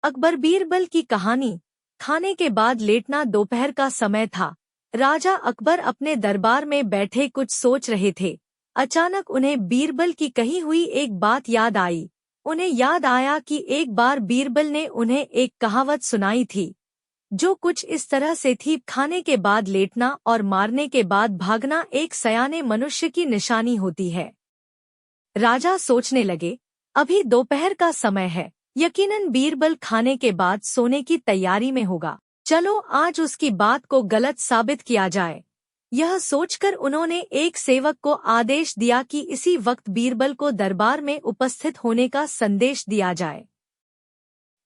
अकबर बीरबल की कहानी। खाने के बाद लेटना। दोपहर का समय था। राजा अकबर अपने दरबार में बैठे कुछ सोच रहे थे। अचानक उन्हें बीरबल की कही हुई एक बात याद आई। उन्हें याद आया कि एक बार बीरबल ने उन्हें एक कहावत सुनाई थी, जो कुछ इस तरह से थी, खाने के बाद लेटना और मारने के बाद भागना एक सयाने मनुष्य की निशानी होती है। राजा सोचने लगे, अभी दोपहर का समय है, यकीनन बीरबल खाने के बाद सोने की तैयारी में होगा। चलो आज उसकी बात को गलत साबित किया जाए। यह सोचकर उन्होंने एक सेवक को आदेश दिया कि इसी वक्त बीरबल को दरबार में उपस्थित होने का संदेश दिया जाए।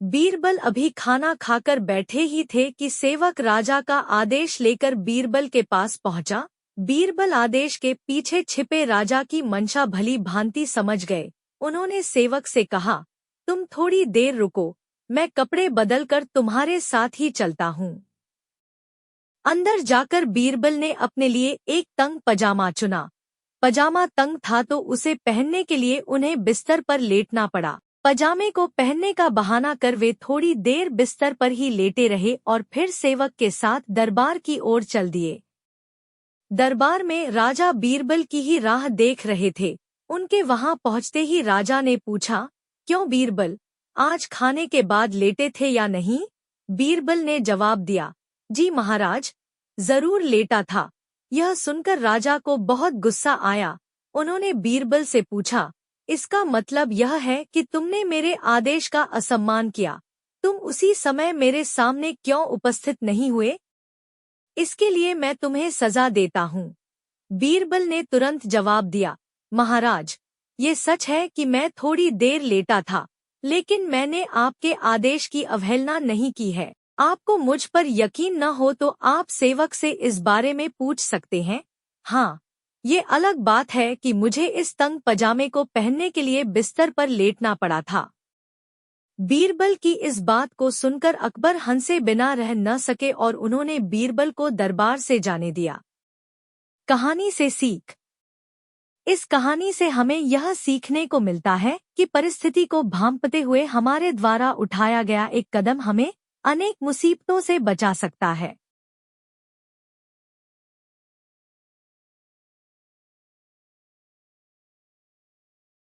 बीरबल अभी खाना खाकर बैठे ही थे कि सेवक राजा का आदेश लेकर बीरबल के पास पहुंचा। बीरबल आदेश के पीछे छिपे राजा की मंशा भली भांति समझ गए। उन्होंने सेवक से कहा, तुम थोड़ी देर रुको, मैं कपड़े बदलकर तुम्हारे साथ ही चलता हूँ। अंदर जाकर बीरबल ने अपने लिए एक तंग पजामा चुना। पजामा तंग था तो उसे पहनने के लिए उन्हें बिस्तर पर लेटना पड़ा। पजामे को पहनने का बहाना कर वे थोड़ी देर बिस्तर पर ही लेटे रहे और फिर सेवक के साथ दरबार की ओर चल दिए। दरबार में राजा बीरबल की ही राह देख रहे थे। उनके वहां पहुंचते ही राजा ने पूछा, क्यों बीरबल, आज खाने के बाद लेटे थे या नहीं? बीरबल ने जवाब दिया, जी महाराज, जरूर लेटा था। यह सुनकर राजा को बहुत गुस्सा आया। उन्होंने बीरबल से पूछा, इसका मतलब यह है कि तुमने मेरे आदेश का असम्मान किया। तुम उसी समय मेरे सामने क्यों उपस्थित नहीं हुए? इसके लिए मैं तुम्हें सजा देता हूँ। बीरबल ने तुरंत जवाब दिया, महाराज, ये सच है कि मैं थोड़ी देर लेटा था, लेकिन मैंने आपके आदेश की अवहेलना नहीं की है। आपको मुझ पर यकीन न हो तो आप सेवक से इस बारे में पूछ सकते हैं। हाँ, ये अलग बात है कि मुझे इस तंग पजामे को पहनने के लिए बिस्तर पर लेटना पड़ा था। बीरबल की इस बात को सुनकर अकबर हंसे बिना रह न सके और उन्होंने बीरबल को दरबार से जाने दिया। कहानी से सीख। इस कहानी से हमें यह सीखने को मिलता है कि परिस्थिति को भांपते हुए हमारे द्वारा उठाया गया एक कदम हमें अनेक मुसीबतों से बचा सकता है।